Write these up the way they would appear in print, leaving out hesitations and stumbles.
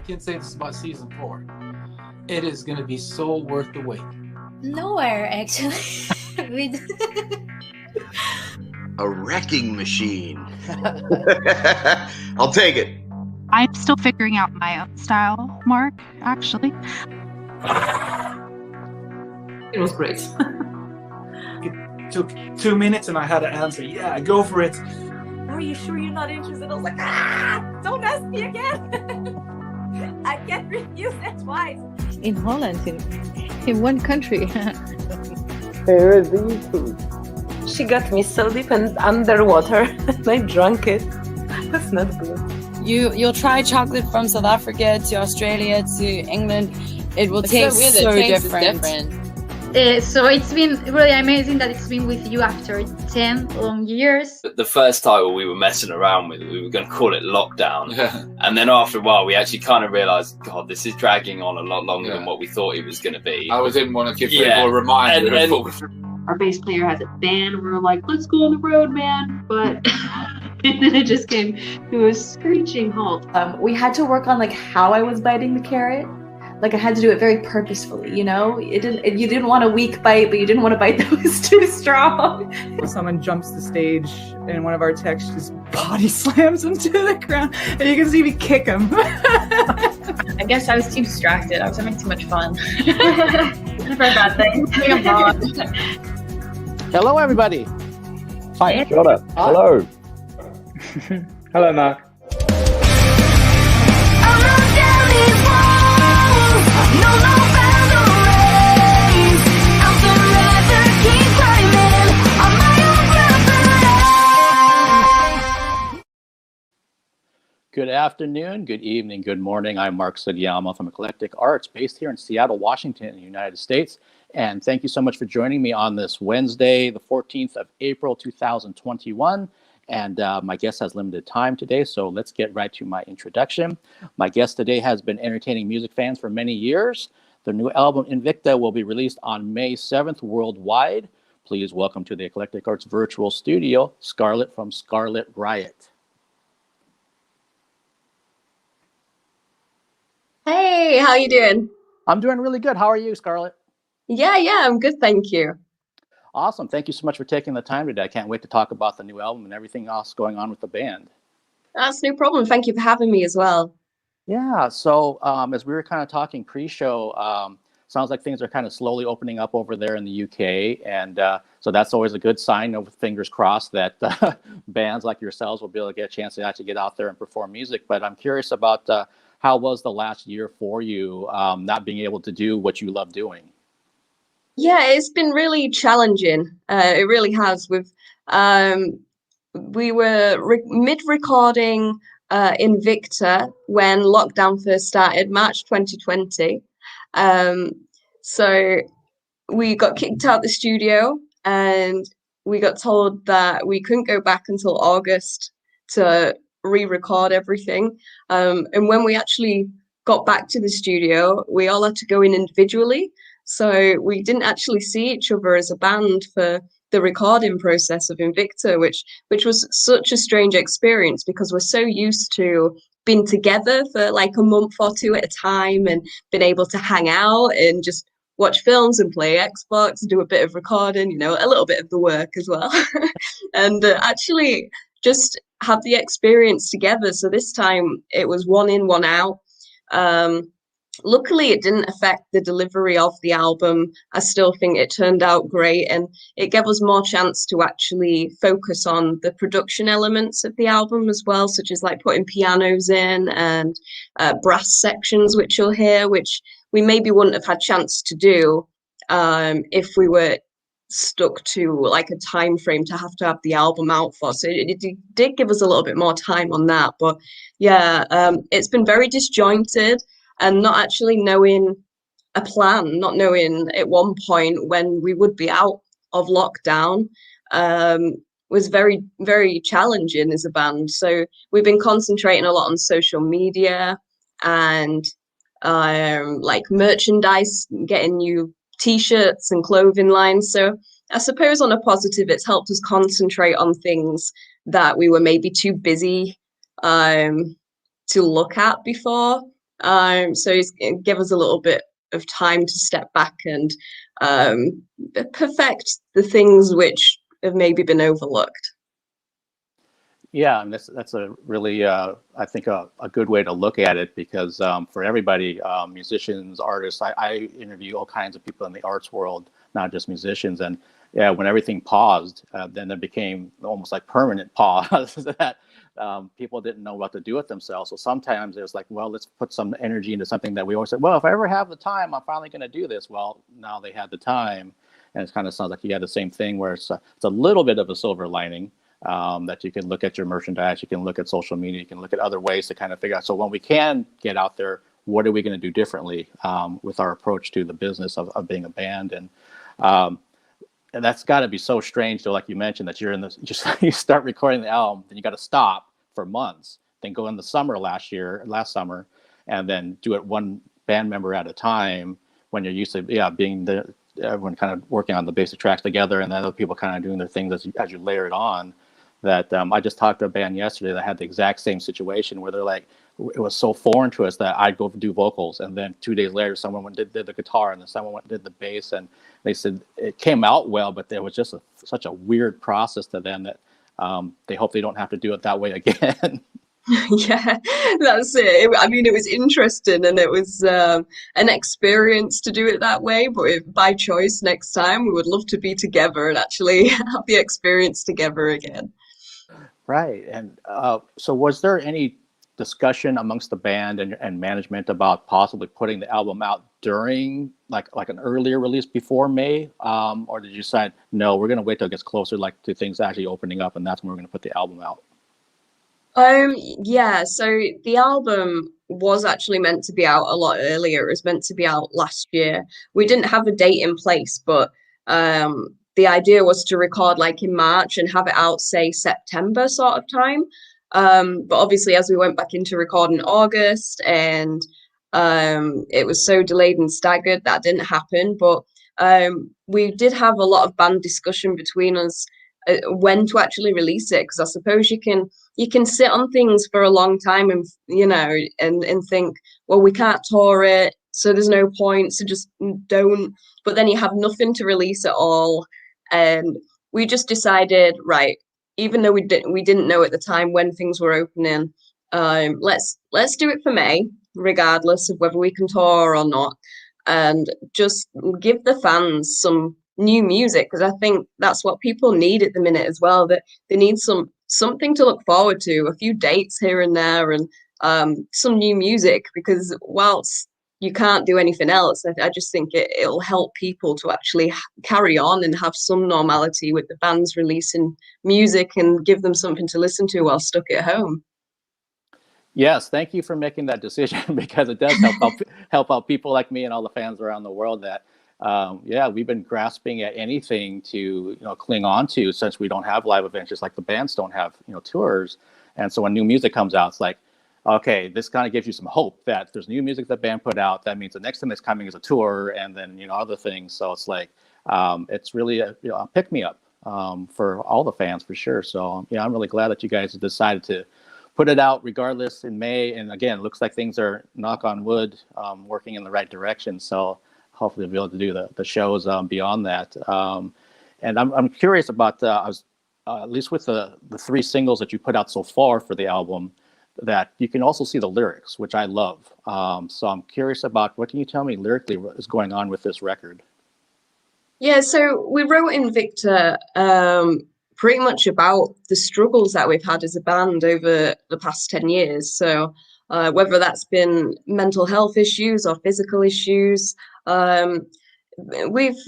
can say this about season 4. It is going to be so worth the wait. Nowhere, actually. A wrecking machine. I'll take it. I'm still figuring out my own style, Mark, actually. It was great. It took 2 minutes and I had to answer, yeah, go for it. Are you sure you're not interested? I was like, don't ask me again. I can't refuse that twice. In Holland, in one country. Here is the YouTube. She got me so deep and underwater and I drank it. That's not good. You'll try chocolate from South Africa to Australia to England. It will taste so different. So it's been really amazing that it's been with you after 10 long years. The first title we were messing around with, we were going to call it Lockdown. Yeah. And then after a while, we actually kind of realised, God, this is dragging on a lot longer than what we thought it was going to be. I didn't want to give people a reminder. Our bass player has a band. We were like, let's go on the road, man. But and then it just came to a screeching halt. We had to work on like how I was biting the carrot. Like I had to do it very purposefully, you know? You didn't want a weak bite, but you didn't want a bite that was too strong. Someone jumps the stage and one of our techs just body slams him to the ground and you can see me kick him. I guess I was too distracted. I was having too much fun. Never a bad thing. Hello, everybody. Hi, Shona. Hello. Hello, Mark. Good afternoon, good evening, good morning. I'm Mark Sugiyama from Eclectic Arts, based here in Seattle, Washington, in the United States. And thank you so much for joining me on this Wednesday, the 14th of April, 2021. And my guest has limited time today, so let's get right to my introduction. My guest today has been entertaining music fans for many years. Their new album, Invicta, will be released on May 7th worldwide. Please welcome to the Eclectic Arts virtual studio, Skarlett from Skarlett Riot. Hey, how you doing? I'm doing really good. How are you, Skarlett? Yeah, I'm good, thank you. Awesome. Thank you so much for taking the time today. I can't wait to talk about the new album and everything else going on with the band. That's no problem. Thank you for having me as well. Yeah, so as we were kind of talking pre-show, sounds like things are kind of slowly opening up over there in the UK. And so that's always a good sign, of fingers crossed, that bands like yourselves will be able to get a chance to actually get out there and perform music. But I'm curious about how was the last year for you, not being able to do what you love doing? Yeah, it's been really challenging. It really has. We were mid-recording Invicta when lockdown first started, March 2020. So we got kicked out the studio and we got told that we couldn't go back until August to re-record everything. And when we actually got back to the studio, we all had to go in individually. So we didn't actually see each other as a band for the recording process of Invicta, which was such a strange experience because we're so used to being together for like a month or two at a time and being able to hang out and just watch films and play Xbox, do a bit of recording, a little bit of the work as well. And actually just have the experience together. So this time it was one in, one out. Luckily, it didn't affect the delivery of the album. I still think it turned out great, and it gave us more chance to actually focus on the production elements of the album as well, such as like putting pianos in and brass sections, which you'll hear, which we maybe wouldn't have had chance to do if we were stuck to like a time frame to have the album out for. So it did give us a little bit more time on that. But yeah, it's been very disjointed. And not actually knowing a plan, not knowing at one point when we would be out of lockdown, was very, very challenging as a band. So we've been concentrating a lot on social media and like merchandise, getting new t-shirts and clothing lines. So I suppose on a positive, it's helped us concentrate on things that we were maybe too busy to look at before. So it gave us a little bit of time to step back and perfect the things which have maybe been overlooked. Yeah, and that's a really I think a good way to look at it, because for everybody, musicians, artists, I interview all kinds of people in the arts world, not just musicians, and yeah, when everything paused, then it became almost like permanent pause that people didn't know what to do with themselves. So sometimes it was like, well, let's put some energy into something that we always said, well, if I ever have the time, I'm finally going to do this. Well, now they had the time, and it kind of sounds like you had the same thing where it's a little bit of a silver lining. That you can look at your merchandise, you can look at social media, you can look at other ways to kind of figure out. So when we can get out there, what are we going to do differently with our approach to the business of being a band? And that's got to be so strange, though, like you mentioned, that you're in this, you start recording the album, then you got to stop for months, then go in the summer last summer, and then do it one band member at a time when you're used to being the everyone kind of working on the basic tracks together, and then other people kind of doing their things as you layer it on. That I just talked to a band yesterday that had the exact same situation where they're like, it was so foreign to us that I'd go do vocals, and then 2 days later someone went did the guitar, and then someone went did the bass, and they said it came out well, but there was just such a weird process to them that they hope they don't have to do it that way again. Yeah, that's it. I mean, it was interesting, and it was an experience to do it that way. But if by choice next time, we would love to be together and actually have the experience together again. Right. And so was there any discussion amongst the band and management about possibly putting the album out during like an earlier release before May? Or did you decide, no, we're going to wait till it gets closer, like to things actually opening up, and that's when we're going to put the album out? Yeah, so the album was actually meant to be out a lot earlier. It was meant to be out last year. We didn't have a date in place, but the idea was to record like in March and have it out, say, September sort of time. But obviously, as we went back into record in August, and it was so delayed and staggered, that didn't happen. But we did have a lot of band discussion between us when to actually release it, because I suppose you can sit on things for a long time and and think, well, we can't tour it, so there's no point, so just don't. But then you have nothing to release at all, and we just decided, right, even though we didn't know at the time when things were opening, let's do it for May, regardless of whether we can tour or not, and just give the fans some new music, because I think that's what people need at the minute as well. That they need something to look forward to, a few dates here and there, and some new music, because whilst you can't do anything else, I just think it'll help people to actually carry on and have some normality with the bands releasing music and give them something to listen to while stuck at home. Yes, thank you for making that decision, because it does help out people like me and all the fans around the world that we've been grasping at anything to cling on to, since we don't have live events, just like the bands don't have tours. And so when new music comes out, it's like, okay, this kind of gives you some hope that there's new music that band put out. That means the next thing that's coming is a tour, and then other things. So it's like it's really a pick me up for all the fans, for sure. So I'm really glad that you guys have decided to put it out regardless in May. And again, it looks like things are, knock on wood, working in the right direction. So hopefully we'll be able to do the shows beyond that. And I'm curious about, at least with the 3 singles that you put out so far for the album, that you can also see the lyrics, which I love. So I'm curious about, what can you tell me lyrically what is going on with this record? Yeah, so we wrote Invicta pretty much about the struggles that we've had as a band over the past 10 years. So whether that's been mental health issues or physical issues, we've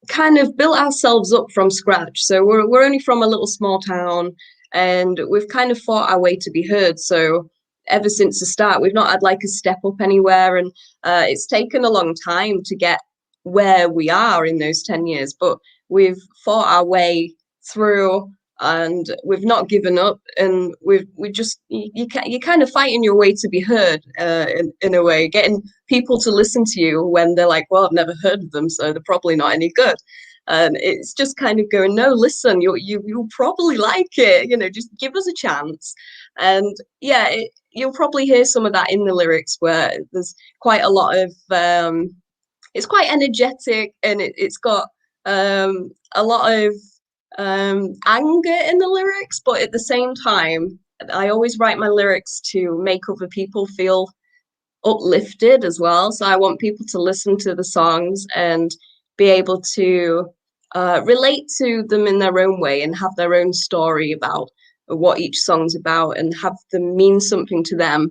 kind of built ourselves up from scratch. So we're only from a little small town, and we've kind of fought our way to be heard. So ever since the start, we've not had like a step up anywhere, and it's taken a long time to get where we are in those 10 years, but we've fought our way through, and we've not given up, and we just you kind of fighting your way to be heard in a way, getting people to listen to you when they're like, well, I've never heard of them, so they're probably not any good. And it's just kind of going, no, listen, you'll probably like it, just give us a chance. And yeah, you'll probably hear some of that in the lyrics, where there's quite a lot of it's quite energetic, and it's got a lot of anger in the lyrics, but at the same time, I always write my lyrics to make other people feel uplifted as well. So I want people to listen to the songs and be able to relate to them in their own way and have their own story about what each song's about and have them mean something to them.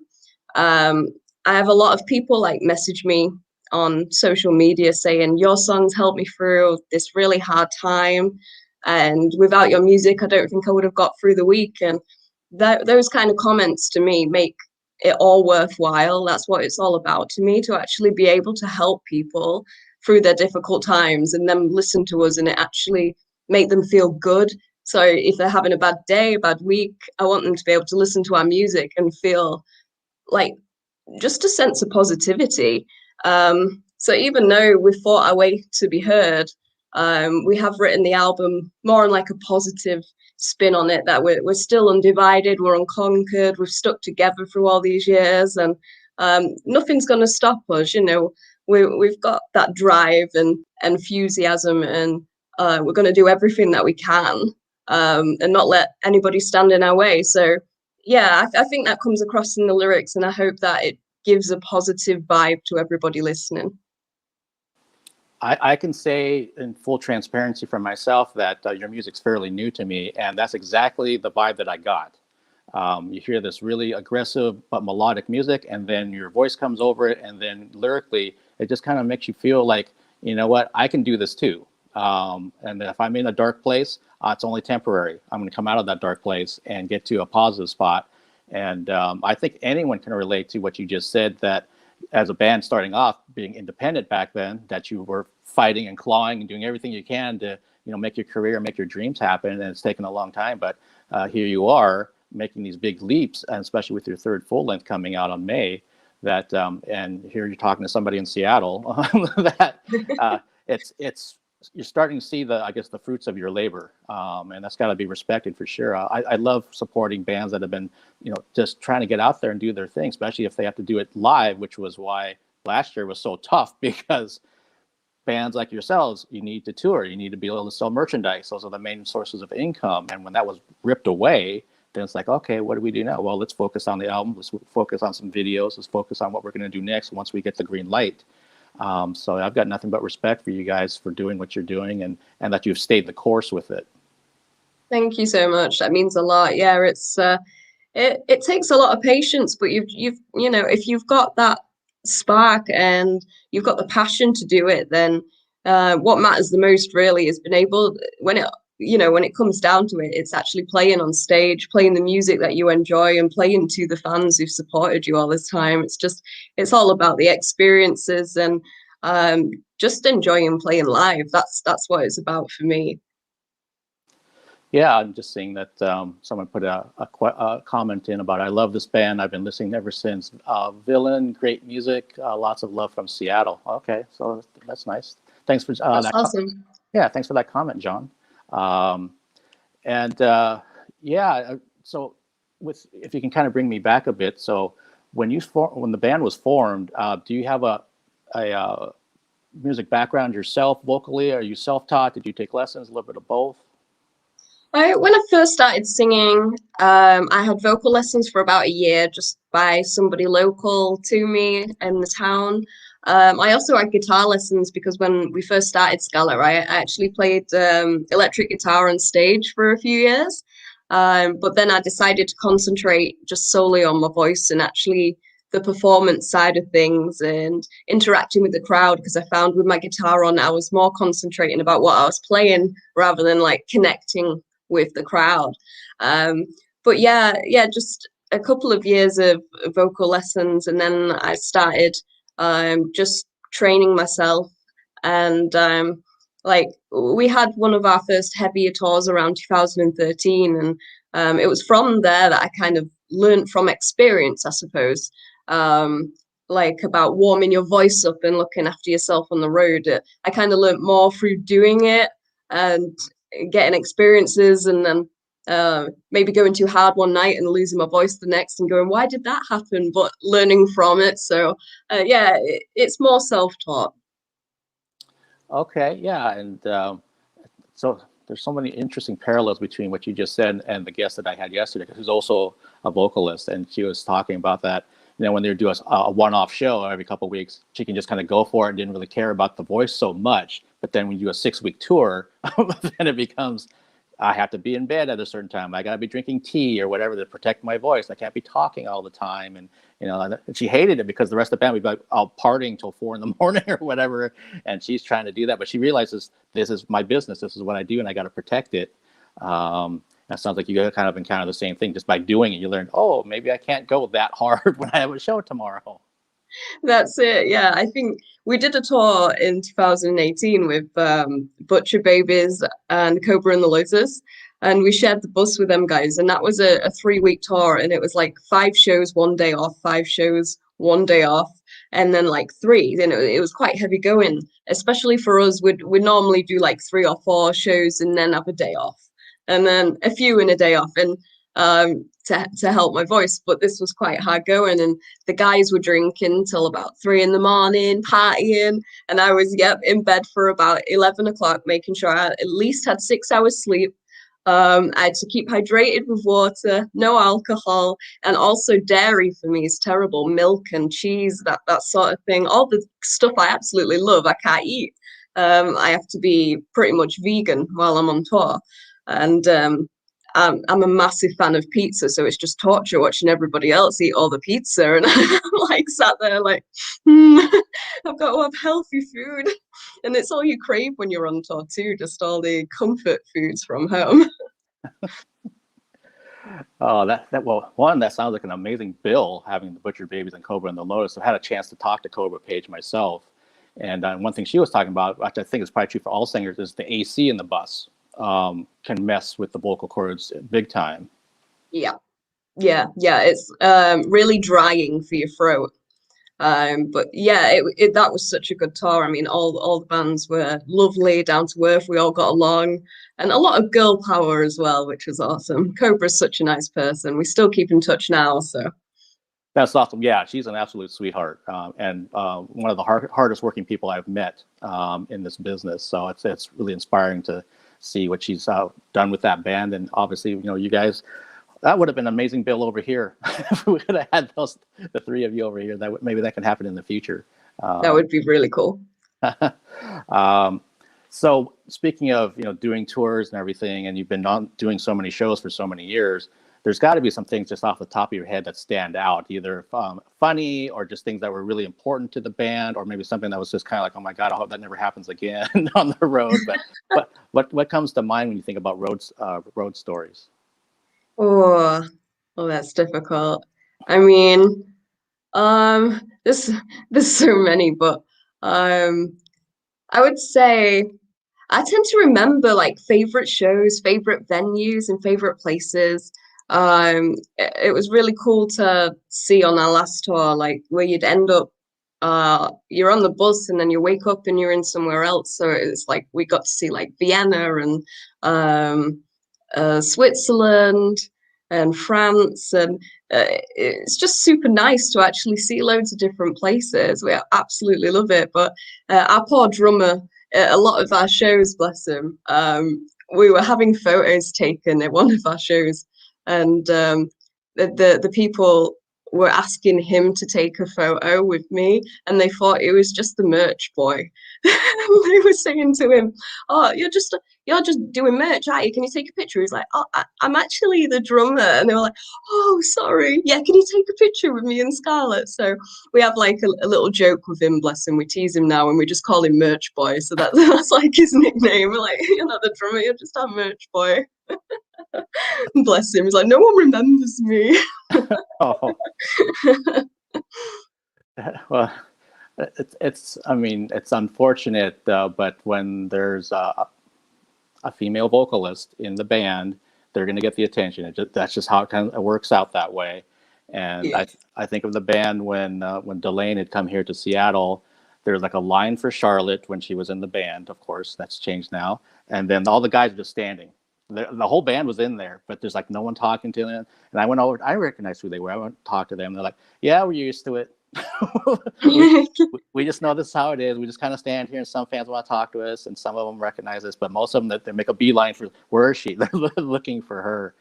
I have a lot of people like message me on social media saying, your songs helped me through this really hard time, and without your music I don't think I would have got through the week. And those kind of comments to me make it all worthwhile. That's what it's all about to me, to actually be able to help people through their difficult times and then listen to us and it actually make them feel good. So if they're having a bad day, a bad week, I want them to be able to listen to our music and feel like just a sense of positivity. So even though we fought our way to be heard, we have written the album more on like a positive spin on it, that we're still undivided, we're unconquered, we've stuck together through all these years, and nothing's going to stop us. You know, we've got that drive and enthusiasm, and we're going to do everything that we can and not let anybody stand in our way. So yeah, I think that comes across in the lyrics, and I hope that it gives a positive vibe to everybody listening. I can say in full transparency for myself that your music's fairly new to me, and that's exactly the vibe that I got. You hear this really aggressive but melodic music, and then your voice comes over it, and then lyrically, it just kind of makes you feel like, you know what, I can do this too. And if I'm in a dark place, it's only temporary. I'm going to come out of that dark place and get to a positive spot. And I think anyone can relate to what you just said, that as a band starting off, being independent back then, that you were fighting and clawing and doing everything you can to, you know, make your career, make your dreams happen. And it's taken a long time, but here you are making these big leaps, and especially with your third full length coming out on May, that and here you're talking to somebody in Seattle that it's you're starting to see I guess the fruits of your labor, and that's got to be respected for sure. I love supporting bands that have been, you know, just trying to get out there and do their thing, especially if they have to do it live, which was why last year was so tough, because bands like yourselves, you need to tour, you need to be able to sell merchandise. Those are the main sources of income. And when that was ripped away, then it's like, okay, what do we do now? Well, let's focus on the album. Let's focus on some videos. Let's focus on what we're going to do next once we get the green light. So I've got nothing but respect for you guys for doing what you're doing, and that you've stayed the course with it. Thank you so much. That means a lot. Yeah, it's it takes a lot of patience, but you've you know, if you've got that spark and you've got the passion to do it, then what matters the most really is being able, when it comes down to it, it's actually playing on stage, playing the music that you enjoy, and playing to the fans who've supported you all this time. It's all about the experiences and just enjoying playing live. That's what it's about for me. Yeah, I'm just seeing that someone put a comment in about, I love this band. I've been listening ever since. Villain, great music. Lots of love from Seattle. Okay, so that's nice. Thanks for that's awesome. Yeah, thanks for that comment, John. Yeah, so if you can kind of bring me back a bit. So when the band was formed, do you have a music background yourself vocally? Are you self-taught? Did you take lessons? A little bit of both? When I first started singing, I had vocal lessons for about a year, just by somebody local to me in the town. I also had guitar lessons because when we first started Skarlett Riot, I actually played electric guitar on stage for a few years. But then I decided to concentrate just solely on my voice and actually the performance side of things and interacting with the crowd, because I found with my guitar on, I was more concentrating about what I was playing rather than like connecting with the crowd. But yeah, just a couple of years of vocal lessons, and then I started just training myself. And like we had one of our first heavier tours around 2013, and it was from there that I kind of learned from experience, I suppose, like about warming your voice up and looking after yourself on the road. I kind of learned more through doing it and getting experiences, and then maybe going too hard one night and losing my voice the next and going, why did that happen? But learning from it. So yeah, it's more self-taught. Okay, yeah, and so there's so many interesting parallels between what you just said and the guest that I had yesterday, who's also a vocalist, and she was talking about that. You know, when they do a one-off show every couple of weeks, she can just kind of go for it and didn't really care about the voice so much. But then when you do a 6-week tour, then it becomes, I have to be in bed at a certain time. I got to be drinking tea or whatever to protect my voice. I can't be talking all the time. And, you know, and she hated it because the rest of the band would be like out partying till 4 a.m. or whatever. And she's trying to do that. But she realizes this is my business. This is what I do. And I got to protect it. That sounds like you kind of encounter the same thing. Just by doing it, you learn, oh, maybe I can't go that hard when I have a show tomorrow. That's it. Yeah, I think we did a tour in 2018 with Butcher Babies and Cobra and the Lotus, and we shared the bus with them guys. And that was a 3-week tour, and it was like 5 shows, 1 day off, 5 shows, 1 day off, and then like 3. You know, it was quite heavy going, especially for us. We'd normally do like 3 or 4 shows and then have a day off, and then a few in a day off, and to help my voice. But this was quite hard going, and the guys were drinking till about 3 a.m, partying, and I was in bed for about 11 o'clock, making sure I at least had 6 hours sleep. I had to keep hydrated with water, no alcohol, and also dairy for me is terrible. Milk and cheese, that sort of thing, all the stuff I absolutely love, I can't eat. I have to be pretty much vegan while I'm on tour. And I'm a massive fan of pizza, so it's just torture watching everybody else eat all the pizza, and I'm like sat there like, I've got to have healthy food, and it's all you crave when you're on tour too, just all the comfort foods from home. Oh, that sounds like an amazing bill, having the Butcher Babies and Cobra and the Lotus. I've had a chance to talk to Cobra Page myself, and one thing she was talking about, which I think is probably true for all singers, is the AC in the bus can mess with the vocal cords big time. Yeah, it's really drying for your throat. But yeah, that was such a good tour. I mean, all the bands were lovely, down to earth. We all got along, and a lot of girl power as well, which was awesome. Cobra's such a nice person. We still keep in touch now, so. That's awesome. Yeah, she's an absolute sweetheart, and one of the hardest working people I've met in this business. So it's really inspiring to see what she's done with that band. And obviously, you know, you guys, that would have been an amazing bill over here if we could have had the 3 of you over here. Maybe that can happen in the future. That would be really cool. So speaking of, you know, doing tours and everything, and you've been doing so many shows for so many years, there's got to be some things just off the top of your head that stand out, either funny or just things that were really important to the band, or maybe something that was just kind of like, oh my God, I hope that never happens again on the road. But what comes to mind when you think about road stories? Oh, that's difficult. I mean, there's so many, but I would say I tend to remember like favorite shows, favorite venues, and favorite places. It was really cool to see on our last tour, like where you'd end up, you're on the bus and then you wake up and you're in somewhere else. So it's like we got to see like Vienna and Switzerland and France, and it's just super nice to actually see loads of different places. We absolutely love it. But our poor drummer, a lot of our shows, bless him, we were having photos taken at one of our shows, and the people were asking him to take a photo with me, and they thought it was just the merch boy. They were saying to him, "Oh, you're just doing merch, aren't you? Can you take a picture?" He's like, "Oh, I'm actually the drummer." And they were like, "Oh, sorry. Yeah, can you take a picture with me and Skarlett?" So we have like a little joke with him, bless him. We tease him now, and we just call him Merch Boy. So that's like his nickname. We're like, "You're not the drummer, you're just our Merch Boy." Bless him. He's like, "No one remembers me." Oh. Well, I mean, it's unfortunate, but when there's a female vocalist in the band, they're going to get the attention. That's just how it works out that way. And yeah. I think of the band when Delane had come here to Seattle. There was like a line for Charlotte when she was in the band. Of course, that's changed now. And then all the guys are just standing. the whole band was in there, but there's like no one talking to them. And I went over, I recognized who they were. I went to talk to them. They're like, yeah, we're used to it. we just know this is how it is. We just kind of stand here, and some fans want to talk to us, and some of them recognize us, but most of them they make a beeline for where is she? They're looking for her.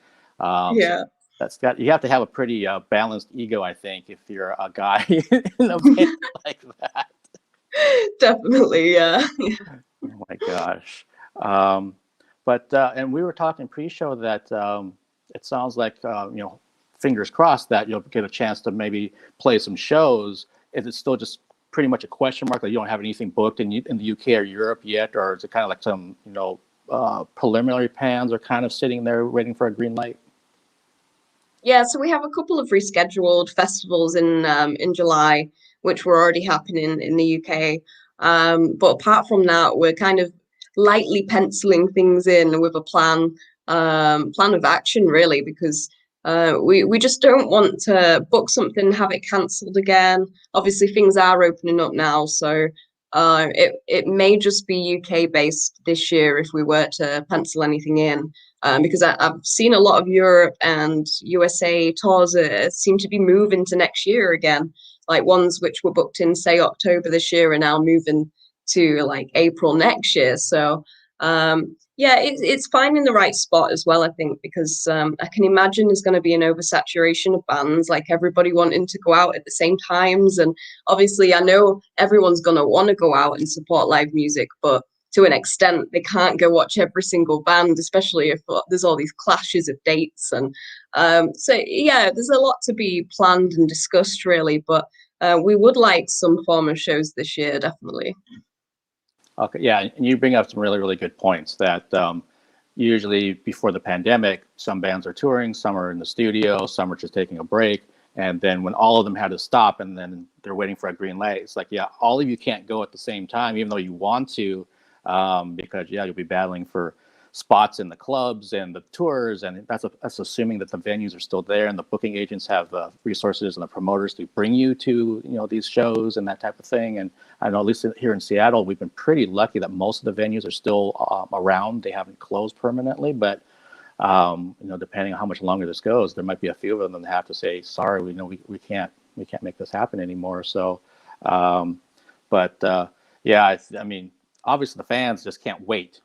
Yeah. So you have to have a pretty balanced ego, I think, if you're a guy in a band like that. Definitely, yeah. Oh my gosh. And we were talking pre-show that it sounds like fingers crossed that you'll get a chance to maybe play some shows. Is it still just pretty much a question mark that you don't have anything booked in the UK or Europe yet, or is it kind of like some preliminary plans are kind of sitting there waiting for a green light? Yeah, so we have a couple of rescheduled festivals in July, which were already happening in the UK. But apart from that, we're kind of lightly penciling things in with a plan of action, really, because we just don't want to book something and have it cancelled again. Obviously, things are opening up now, so it may just be UK based this year if we were to pencil anything in. Because I've seen a lot of Europe and USA tours seem to be moving to next year again. Like ones which were booked in, say, October this year are now moving to like April next year. So yeah, it's finding the right spot as well, I think, because I can imagine there's going to be an oversaturation of bands, like everybody wanting to go out at the same times. And obviously, I know everyone's going to want to go out and support live music, but to an extent, they can't go watch every single band, especially if there's all these clashes of dates. And so, yeah, there's a lot to be planned and discussed, really. But we would like some form of shows this year, definitely. Okay, yeah, and you bring up some really, really good points that usually before the pandemic, some bands are touring, some are in the studio, some are just taking a break. And then when all of them had to stop and then they're waiting for a green light, it's like, yeah, all of you can't go at the same time, even though you want to. Because you'll be battling for spots in the clubs and the tours, and that's assuming that the venues are still there and the booking agents have the resources and the promoters to bring you to these shows and that type of thing. And I know at least here in Seattle, we've been pretty lucky that most of the venues are still around. They haven't closed permanently, but depending on how much longer this goes, there might be a few of them that have to say, sorry, we can't make this happen anymore. So, yeah, I mean. Obviously, the fans just can't wait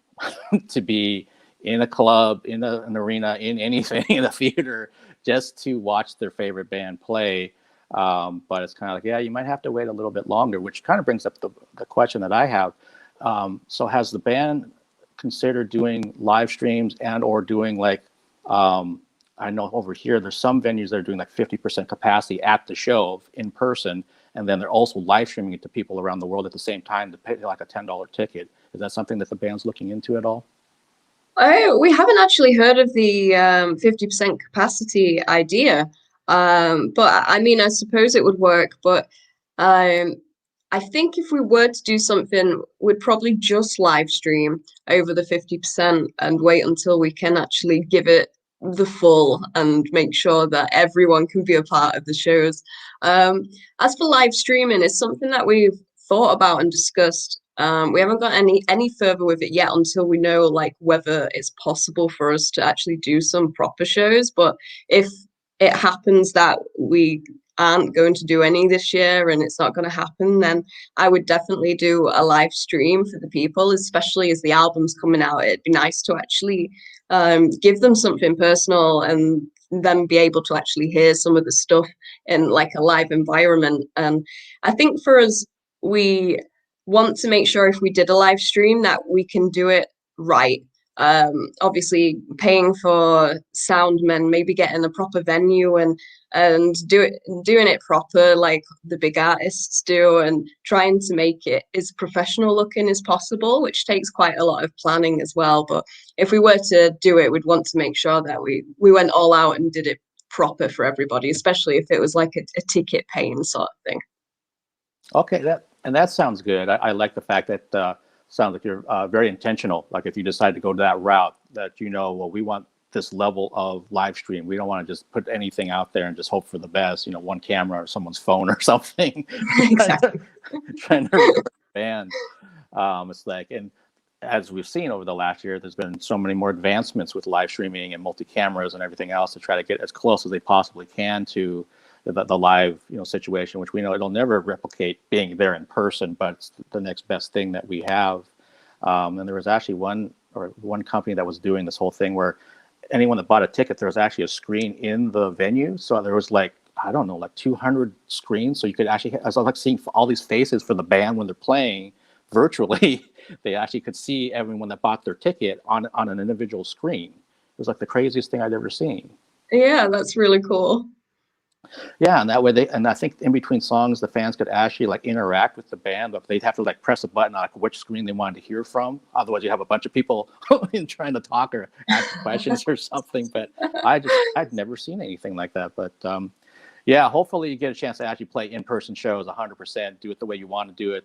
to be in a club, in an arena, in anything, in a theater, just to watch their favorite band play. But it's kind of like, yeah, you might have to wait a little bit longer, which kind of brings up the question that I have. So has the band considered doing live streams and or doing like, I know over here, there's some venues that are doing like 50% capacity at the show in person. And then they're also live streaming it to people around the world at the same time to pay like a $10 ticket. Is that something that the band's looking into at all? We haven't actually heard of the 50% capacity idea. But I mean, I suppose it would work. But I think if we were to do something, we'd probably just live stream over the 50% and wait until we can actually give it the full and make sure that everyone can be a part of the shows. As for live streaming, it's something that we've thought about and discussed. We haven't got any further with it yet until we know like whether it's possible for us to actually do some proper shows. But if it happens that we aren't going to do any this year and it's not going to happen, then I would definitely do a live stream for the people, especially as the album's coming out. It'd be nice to actually give them something personal and then be able to actually hear some of the stuff in like a live environment. And I think for us, we want to make sure if we did a live stream that we can do it right. Obviously paying for sound men, maybe getting a proper venue and doing it proper like the big artists do, and trying to make it as professional looking as possible, which takes quite a lot of planning as well. But if we were to do it, we'd want to make sure that we went all out and did it proper for everybody, especially if it was like a ticket paying sort of thing. Okay, that sounds good. I like the fact that sounds like you're very intentional. Like if you decide to go that route, that well, we want this level of live stream. We don't want to just put anything out there and just hope for the best. One camera or someone's phone or something. Exactly. Trying to record a band. It's like, and as we've seen over the last year, there's been so many more advancements with live streaming and multi-cameras and everything else to try to get as close as they possibly can to the live situation, which we know it'll never replicate being there in person, but it's the next best thing that we have. And there was actually one company that was doing this whole thing where anyone that bought a ticket, there was actually a screen in the venue. So there was like 200 screens. So you could actually, I was like seeing all these faces for the band when they're playing virtually. They actually could see everyone that bought their ticket on an individual screen. It was like the craziest thing I'd ever seen. Yeah, that's really cool. Yeah, and that way I think in between songs, the fans could actually like interact with the band, but they'd have to like press a button on like which screen they wanted to hear from. Otherwise, you have a bunch of people trying to talk or ask questions or something. But I'd never seen anything like that. But yeah, hopefully you get a chance to actually play in-person shows 100%, do it the way you want to do it,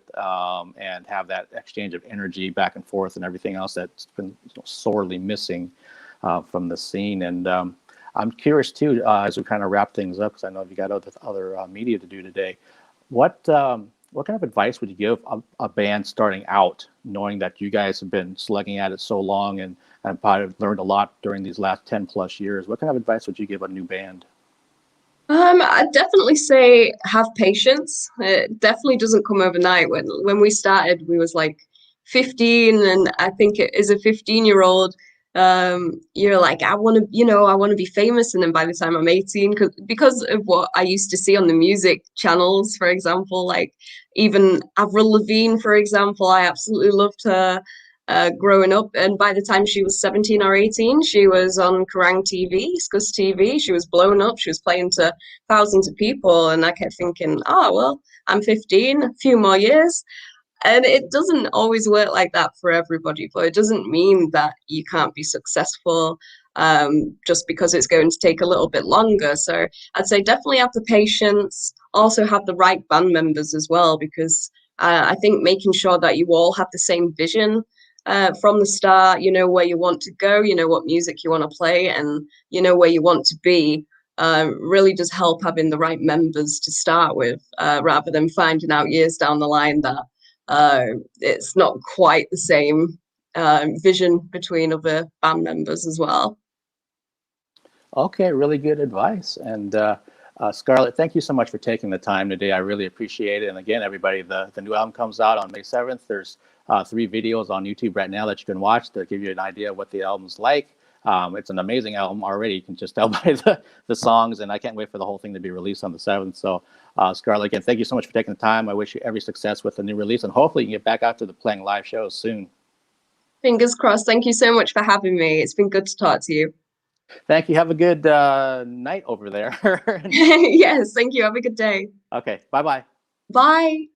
and have that exchange of energy back and forth and everything else that's been sorely missing from the scene. And I'm curious too, as we kind of wrap things up, because I know you got other media to do today. What kind of advice would you give a band starting out, knowing that you guys have been slugging at it so long and probably learned a lot during these last 10 plus years? What kind of advice would you give a new band? I'd definitely say have patience. It definitely doesn't come overnight. When we started, we was like 15, and I think as a 15-year-old, you're like, I want to be famous. And then by the time I'm 18, because of what I used to see on the music channels, for example, like even Avril Lavigne, for example, I absolutely loved her growing up. And by the time she was 17 or 18, she was on Kerrang TV, Scus TV. She was blown up. She was playing to thousands of people. And I kept thinking, oh, well, I'm 15, a few more years. And it doesn't always work like that for everybody, but it doesn't mean that you can't be successful just because it's going to take a little bit longer. So I'd say definitely have the patience, also have the right band members as well, because I think making sure that you all have the same vision from the start, you know where you want to go, you know what music you want to play, and you know where you want to be, really does help having the right members to start with, rather than finding out years down the line that it's not quite the same vision between other band members as well. Okay, really good advice. And Skarlett, thank you so much for taking the time today. I really appreciate it. And again, everybody, the new album comes out on May 7th. There's 3 videos on YouTube right now that you can watch to give you an idea of what the album's like. It's an amazing album already. You can just tell by the songs, and I can't wait for the whole thing to be released on the 7th. So Skarlett, again, thank you so much for taking the time. I wish you every success with the new release, and hopefully you can get back out to playing live shows soon. Fingers crossed. Thank you so much for having me. It's been good to talk to you. Thank you. Have a good night over there. Yes, thank you. Have a good day. Okay, bye-bye. Bye.